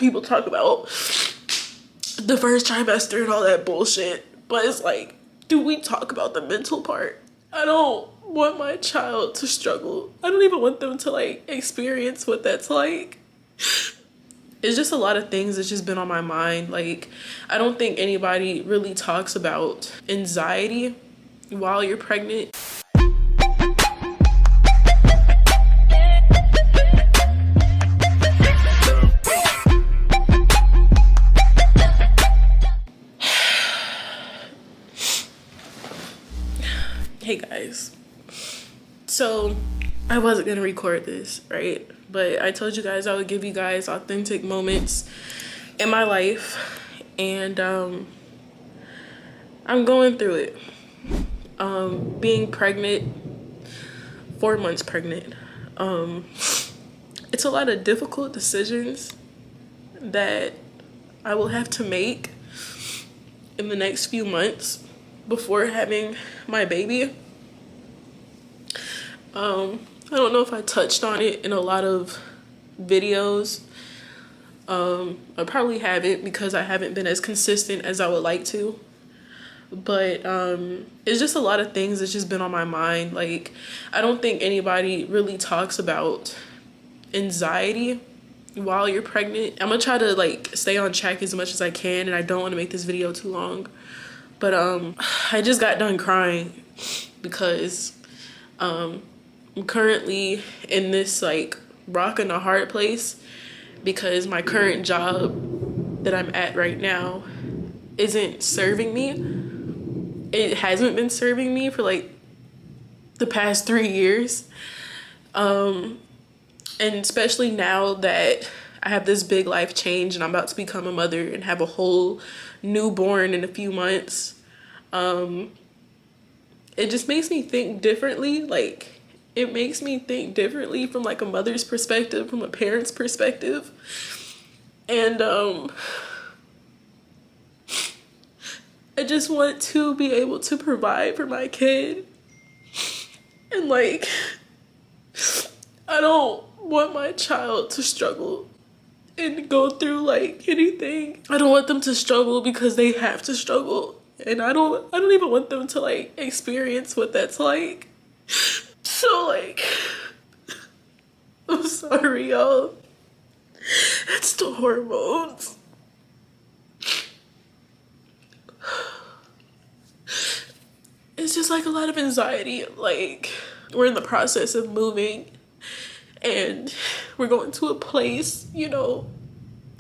people talk about the first trimester and all that bullshit, but it's like, do we talk about the mental part? I don't want my child to struggle. I don't even want them to like experience what that's like. It's just a lot of things that's just been on my mind. Like, I don't think anybody really talks about anxiety while you're pregnant. Hey guys, so I wasn't gonna record this, right? But I told you guys I would give you guys authentic moments in my life, and I'm going through it. Being pregnant, 4 months pregnant, it's a lot of difficult decisions that I will have to make in the next few months before having my baby. I don't know if I touched on it in a lot of videos. I probably haven't because I haven't been as consistent as I would like to. But it's just a lot of things that's just been on my mind. Like, I don't think anybody really talks about anxiety while you're pregnant. I'm gonna try to like stay on track as much as I can, and I don't want to make this video too long. But I just got done crying because I'm currently in this like rock and a hard place because my current job that I'm at right now isn't serving me. It hasn't been serving me for like the past 3 years. And especially now that I have this big life change and I'm about to become a mother and have a whole newborn in a few months, it just makes me think differently. Like, it makes me think differently from like a mother's perspective, from a parent's perspective. And I just want to be able to provide for my kid. And like, I don't want my child to struggle and go through like anything. I don't want them to struggle because they have to struggle. And I don't even want them to like experience what that's like. So like, I'm sorry, y'all. It's the hormones. It's just like a lot of anxiety. Like, we're in the process of moving and we're going to a place, you know,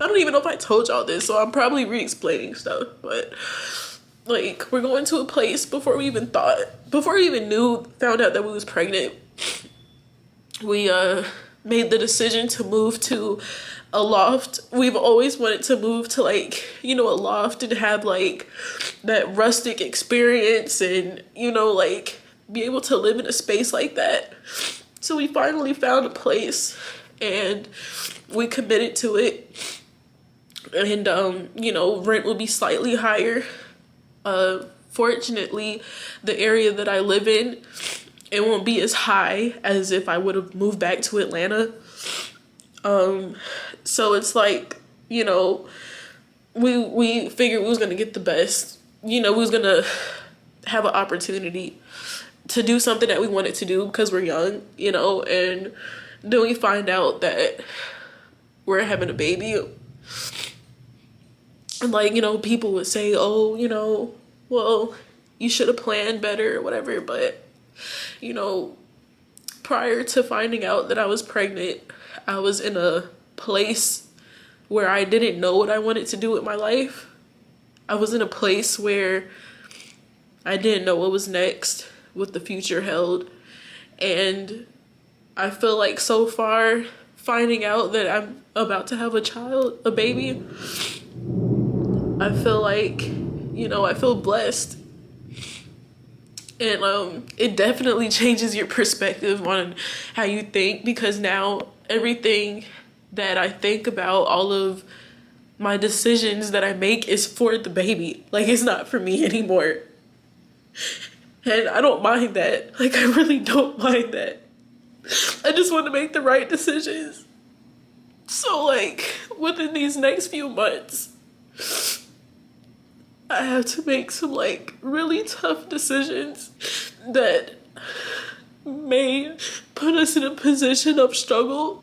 I don't even know if I told y'all this, so I'm probably re-explaining stuff, but like, we're going to a place before we even found out that we was pregnant. We made the decision to move to a loft. We've always wanted to move to like, you know, a loft and have like that rustic experience and, you know, like be able to live in a space like that. So we finally found a place and we committed to it. And you know, rent will be slightly higher. Fortunately, the area that I live in, it won't be as high as if I would have moved back to Atlanta. So it's like, you know, we figured we was gonna get the best. You know, we was gonna have an opportunity to do something that we wanted to do because we're young, you know, and then we find out that we're having a baby. And like, you know, people would say, oh, you know, well, you should have planned better or whatever. But, you know, prior to finding out that I was pregnant, I was in a place where I didn't know what I wanted to do with my life. I was in a place where I didn't know what was next, what the future held. And I feel like so far, finding out that I'm about to have a baby, I feel like, you know, I feel blessed. And it definitely changes your perspective on how you think, because now everything that I think about, all of my decisions that I make is for the baby. Like, it's not for me anymore. And I don't mind that. Like, I really don't mind that. I just want to make the right decisions. So like within these next few months, I have to make some like really tough decisions that may put us in a position of struggle.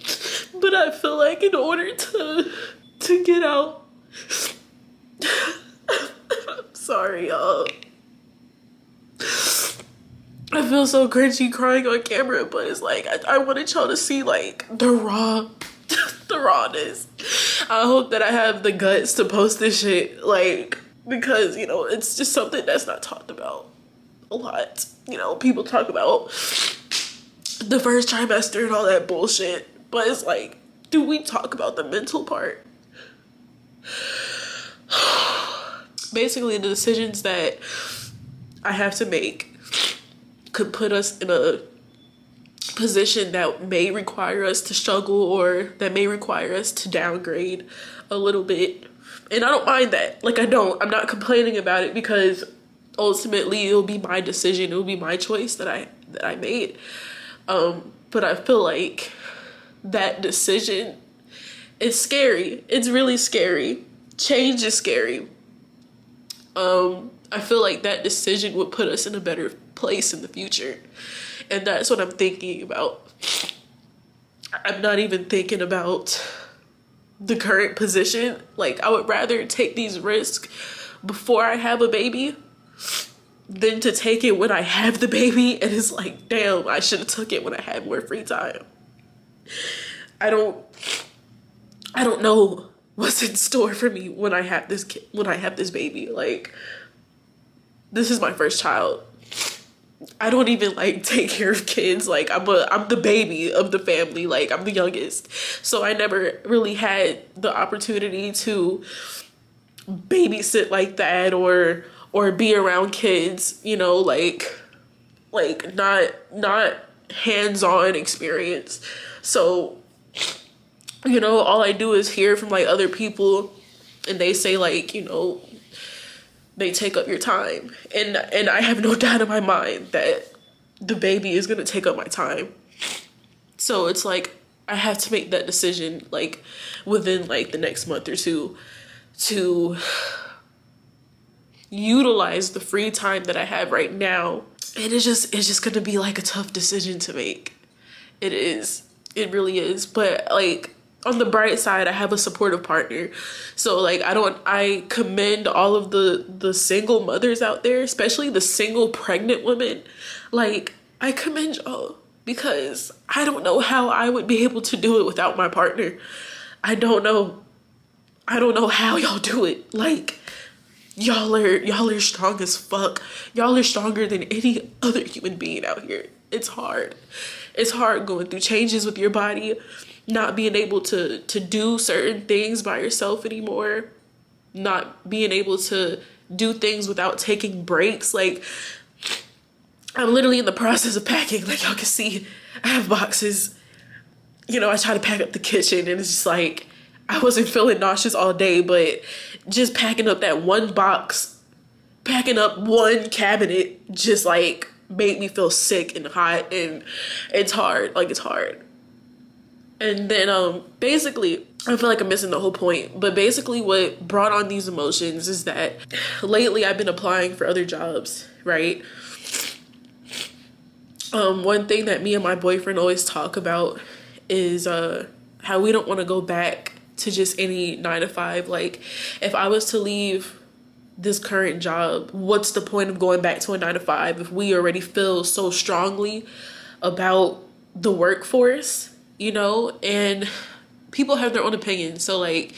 But I feel like in order to get out, I'm sorry y'all. I feel so cringy crying on camera, but it's like I wanted y'all to see like the the rawness. I hope that I have the guts to post this shit, like, because you know it's just something that's not talked about a lot. You know, people talk about the first trimester and all that bullshit, but it's like, do we talk about the mental part? Basically, the decisions that I have to make could put us in a position that may require us to struggle, or that may require us to downgrade a little bit. And I don't mind that. Like, I'm not complaining about it, because ultimately it'll be my decision. It'll be my choice that I made. But I feel like that decision is scary. It's really scary. Change is scary. I feel like that decision would put us in a better place in the future. And that's what I'm thinking about. I'm not even thinking about the current position. Like, I would rather take these risks before I have a baby than to take it when I have the baby and it's like, damn, I should have took it when I had more free time. I don't know what's in store for me when I have this kid, when I have this baby. Like, this is my first child. I don't even like take care of kids. Like, I'm the baby of the family. Like, I'm the youngest. So I never really had the opportunity to babysit like that, or be around kids, you know, like not hands-on experience. So, you know, all I do is hear from like other people, and they say like, you know, they take up your time, and I have no doubt in my mind that the baby is gonna take up my time. So it's like I have to make that decision like within like the next month or two to utilize the free time that I have right now. And it's just gonna be like a tough decision to make. It is. It really is. But like, on the bright side, I have a supportive partner. So like, I commend all of the single mothers out there, especially the single pregnant women. Like, I commend y'all, because I don't know how I would be able to do it without my partner. I don't know how y'all do it. Like, y'all are strong as fuck. Y'all are stronger than any other human being out here. It's hard. It's hard going through changes with your body, not being able to do certain things by yourself anymore, not being able to do things without taking breaks. Like, I'm literally in the process of packing. Like, y'all can see, I have boxes. You know, I try to pack up the kitchen, and it's just like, I wasn't feeling nauseous all day, but just packing up that one box, packing up one cabinet, just like made me feel sick and hot, and it's hard. Like, it's hard. And then basically, I feel like I'm missing the whole point, but basically what brought on these emotions is that lately I've been applying for other jobs, right? One thing that me and my boyfriend always talk about is how we don't want to go back to just any 9-to-5. Like, if I was to leave this current job, what's the point of going back to a 9-to-5 if we already feel so strongly about the workforce, you know? And people have their own opinions. So like,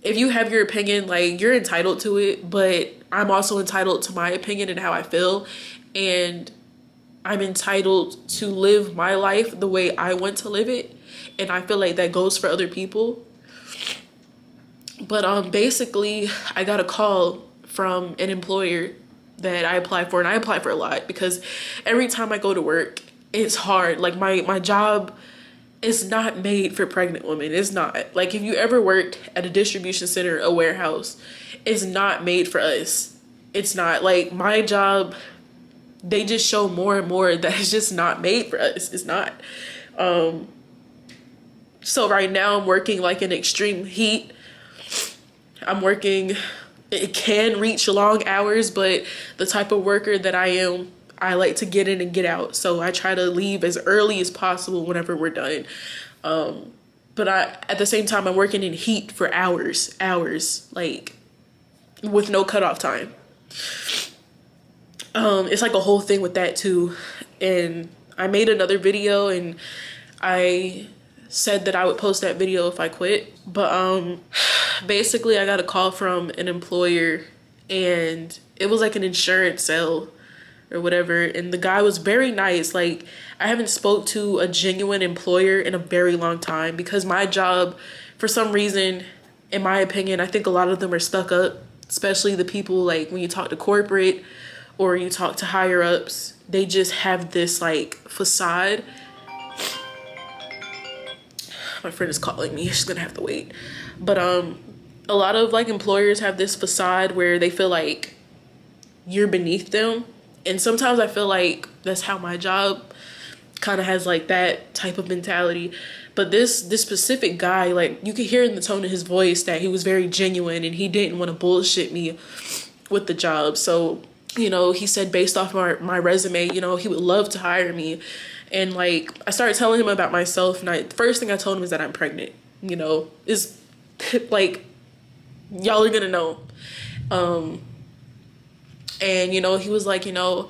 if you have your opinion, like, you're entitled to it, but I'm also entitled to my opinion and how I feel. And I'm entitled to live my life the way I want to live it. And I feel like that goes for other people. But basically, I got a call from an employer that I applied for, and I apply for a lot because every time I go to work, it's hard. Like, my job is not made for pregnant women. It's not. Like, if you ever worked at a distribution center, a warehouse, it's not made for us. It's not. Like, my job, they just show more and more that it's just not made for us. It's not. So right now I'm working like in extreme heat. I'm working, it can reach long hours, but the type of worker that I am, I like to get in and get out. So I try to leave as early as possible whenever we're done. But at the same time, I'm working in heat for hours, like with no cutoff time. It's like a whole thing with that too. And I made another video and I said that I would post that video if I quit. But basically I got a call from an employer and it was like an insurance sale or whatever, and the guy was very nice. Like, I haven't spoke to a genuine employer in a very long time, because my job, for some reason, in my opinion, I think a lot of them are stuck up, especially the people like when you talk to corporate or you talk to higher ups, they just have this like facade. My friend is calling me, she's gonna have to wait. But a lot of like employers have this facade where they feel like you're beneath them. And sometimes I feel like that's how my job kind of has like that type of mentality. But this specific guy, like, you could hear in the tone of his voice that he was very genuine and he didn't want to bullshit me with the job. So, you know, he said based off my resume, you know, he would love to hire me. And like, I started telling him about myself, and the first thing I told him is that I'm pregnant. You know, is like, y'all are gonna know. And you know, he was like, you know,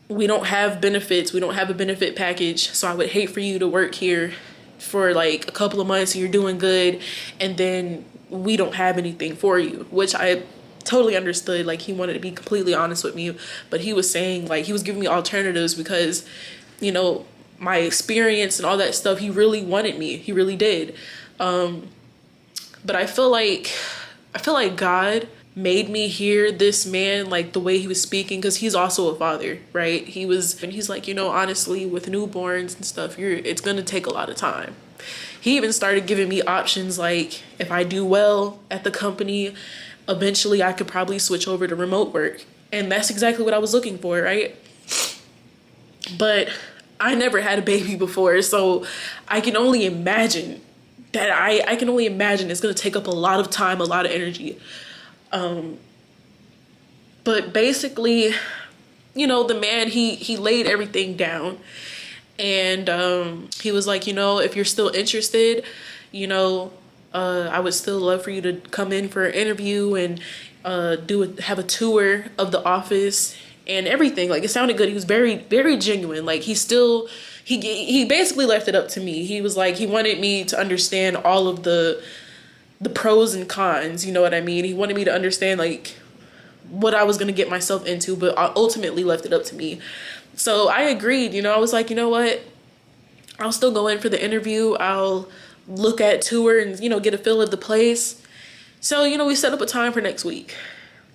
we don't have benefits, we don't have a benefit package, so I would hate for you to work here for like a couple of months and you're doing good, and then we don't have anything for you, which I totally understood. Like, he wanted to be completely honest with me, but he was saying, like, he was giving me alternatives because, you know, my experience and all that stuff, he really wanted me, he really did. But I feel like God made me hear this man, like the way he was speaking, because he's also a father, right? He's like, you know, honestly, with newborns and stuff, it's gonna take a lot of time. He even started giving me options, like if I do well at the company, eventually I could probably switch over to remote work. And that's exactly what I was looking for, right? But I never had a baby before, so I can only imagine I can only imagine it's gonna take up a lot of time, a lot of energy. But basically, you know, the man, he laid everything down, and he was like, you know, if you're still interested, you know, I would still love for you to come in for an interview and have a tour of the office and everything. Like, it sounded good. He was very, very genuine. Like, he basically left it up to me. He was like, he wanted me to understand all of the pros and cons, you know what I mean? He wanted me to understand like what I was gonna get myself into, but I ultimately left it up to me. So I agreed, you know, I was like, you know what? I'll still go in for the interview. I'll look at tour and, you know, get a feel of the place. So, you know, we set up a time for next week.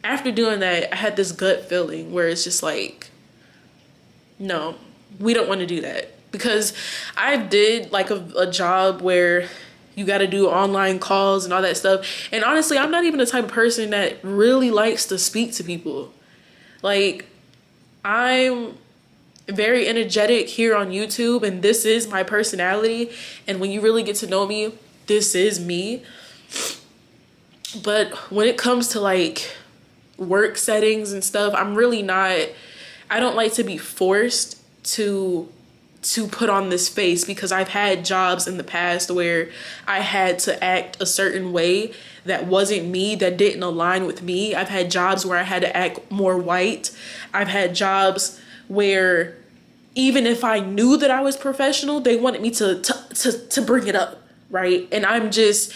After doing that, I had this gut feeling where it's just like, no, we don't want to do that. Because I did like a job where you got to do online calls and all that stuff. And honestly, I'm not even the type of person that really likes to speak to people. Like, I'm very energetic here on YouTube, and this is my personality. And when you really get to know me, this is me. But when it comes to like work settings and stuff, I'm really not, I don't like to be forced to put on this face, because I've had jobs in the past where I had to act a certain way that wasn't me, that didn't align with me. I've had jobs where I had to act more white. I've had jobs where even if I knew that I was professional, they wanted me to bring it up, right? And I just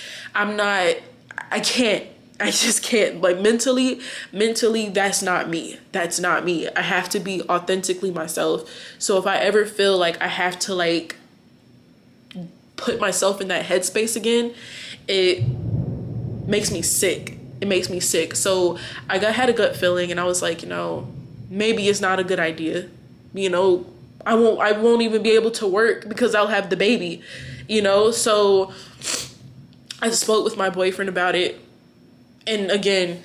can't. Like, mentally, that's not me. That's not me. I have to be authentically myself. So if I ever feel like I have to like put myself in that headspace again, it makes me sick. It makes me sick. So I had a gut feeling, and I was like, you know, maybe it's not a good idea. You know, I won't even be able to work because I'll have the baby, you know? So I spoke with my boyfriend about it. And again,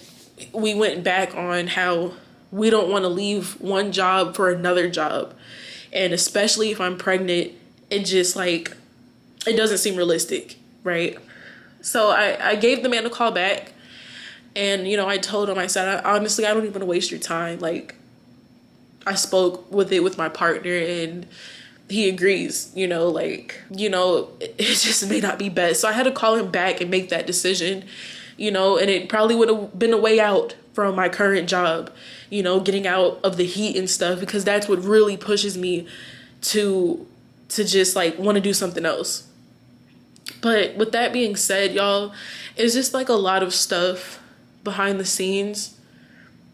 we went back on how we don't want to leave one job for another job. And especially if I'm pregnant, it just like, it doesn't seem realistic, right? So I gave the man a call back, and, you know, I told him, I said, honestly, I don't even want to waste your time. Like, I spoke with my partner, and he agrees, you know, like, you know, it just may not be best. So I had to call him back and make that decision, you know, and it probably would have been a way out from my current job, you know, getting out of the heat and stuff, because that's what really pushes me to just like want to do something else. But with that being said, y'all, it's just like a lot of stuff behind the scenes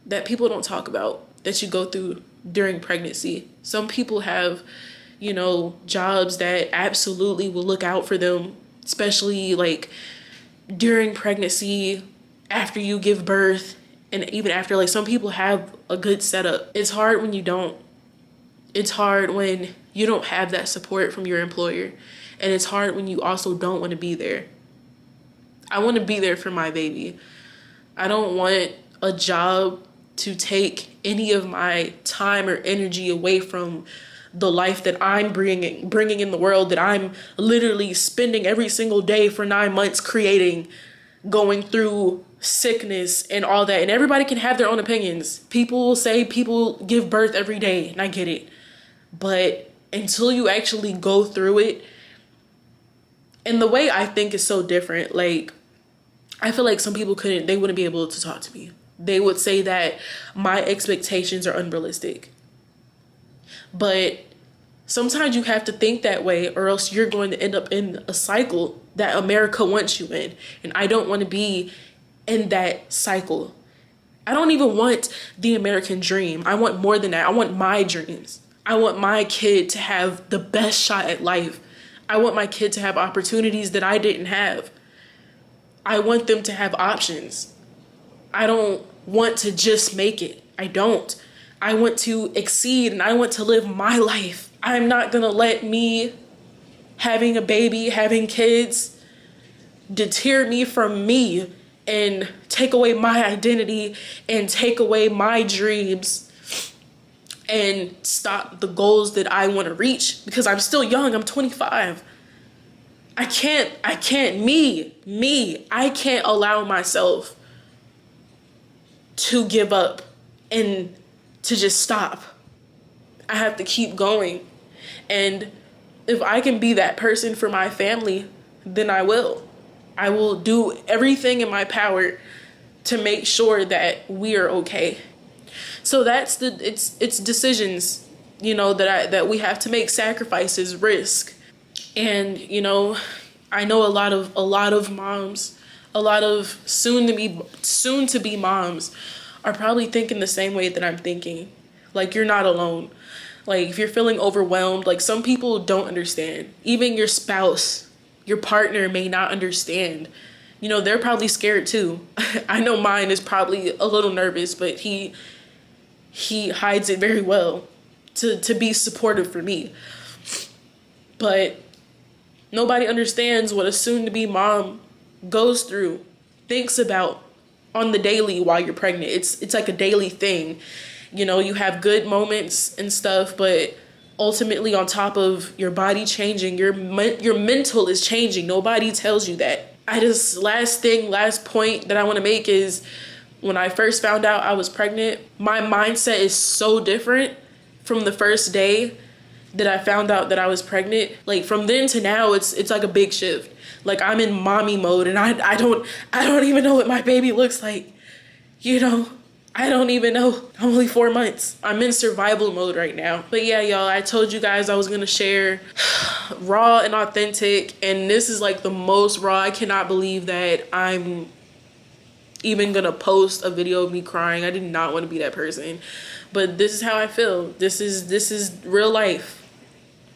that people don't talk about, that you go through during pregnancy. Some people have, you know, jobs that absolutely will look out for them, especially like during pregnancy, after you give birth, and even after. Like, some people have a good setup. It's hard when you don't. It's hard when you don't have that support from your employer. And it's hard when you also don't want to be there. I want to be there for my baby. I don't want a job to take any of my time or energy away from the life that I'm bringing in the world, that I'm literally spending every single day for 9 months creating, going through sickness and all that. And everybody can have their own opinions. People will say people give birth every day, and I get it. But until you actually go through it, and the way I think is so different. Like, I feel like some people they wouldn't be able to talk to me. They would say that my expectations are unrealistic. But sometimes you have to think that way, or else you're going to end up in a cycle that America wants you in. And I don't want to be in that cycle. I don't even want the American dream. I want more than that. I want my dreams. I want my kid to have the best shot at life. I want my kid to have opportunities that I didn't have. I want them to have options. I don't want to just make it. I don't. I want to exceed, and I want to live my life. I'm not going to let me having a baby, having kids, deter me from me and take away my identity and take away my dreams and stop the goals that I want to reach, because I'm still young. I'm 25. I can't allow myself to give up and to just stop. I have to keep going. And if I can be that person for my family, then I will. I will do everything in my power to make sure that we are okay. So that's it's decisions, you know, that we have to make, sacrifices, risk. And, you know, I know a lot of moms, a lot of soon to be moms are probably thinking the same way that I'm thinking. Like, you're not alone. Like, if you're feeling overwhelmed, like, some people don't understand. Even your spouse, your partner may not understand. You know, they're probably scared too. I know mine is probably a little nervous, but he hides it very well to be supportive for me. But nobody understands what a soon-to-be mom goes through, thinks about on the daily while you're pregnant. It's like a daily thing. You know, you have good moments and stuff, but ultimately, on top of your body changing, your mental is changing. Nobody tells you that. Last point that I want to make is, when I first found out I was pregnant, my mindset is so different from the first day that I found out that I was pregnant. Like, from then to now, it's like a big shift. Like, I'm in mommy mode, and I don't even know what my baby looks like. You know, I don't even know. I'm only 4 months. I'm in survival mode right now. But yeah, y'all, I told you guys I was gonna share raw and authentic, and this is like the most raw. I cannot believe that I'm even gonna post a video of me crying. I did not want to be that person, but this is how I feel. This is real life.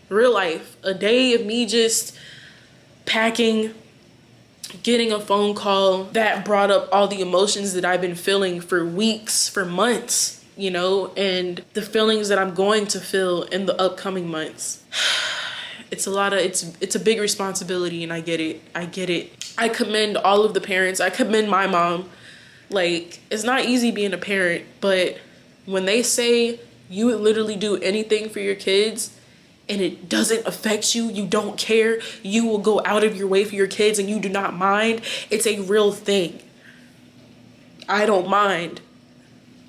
Real life. A day of me just packing, getting a phone call that brought up all the emotions that I've been feeling for weeks, for months, you know, and the feelings that I'm going to feel in the upcoming months. It's a big responsibility, and I get it. I commend all of the parents. I commend my mom. Like, it's not easy being a parent, but when they say you would literally do anything for your kids, and it doesn't affect you, you don't care, you will go out of your way for your kids and you do not mind, it's a real thing. I don't mind.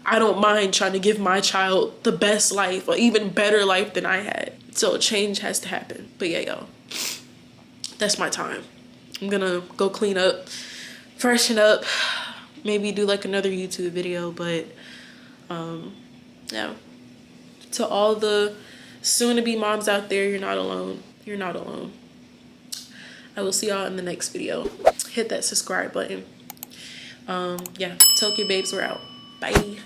I don't mind trying to give my child the best life, or even better life than I had. So change has to happen. But yeah, y'all, that's my time. I'm gonna go clean up, freshen up, maybe do like another YouTube video. But yeah, to all the soon-to-be moms out there, you're not alone. You're not alone. I will see y'all in the next video. Hit that subscribe button. Yeah, Tokyo babes, we're out. Bye.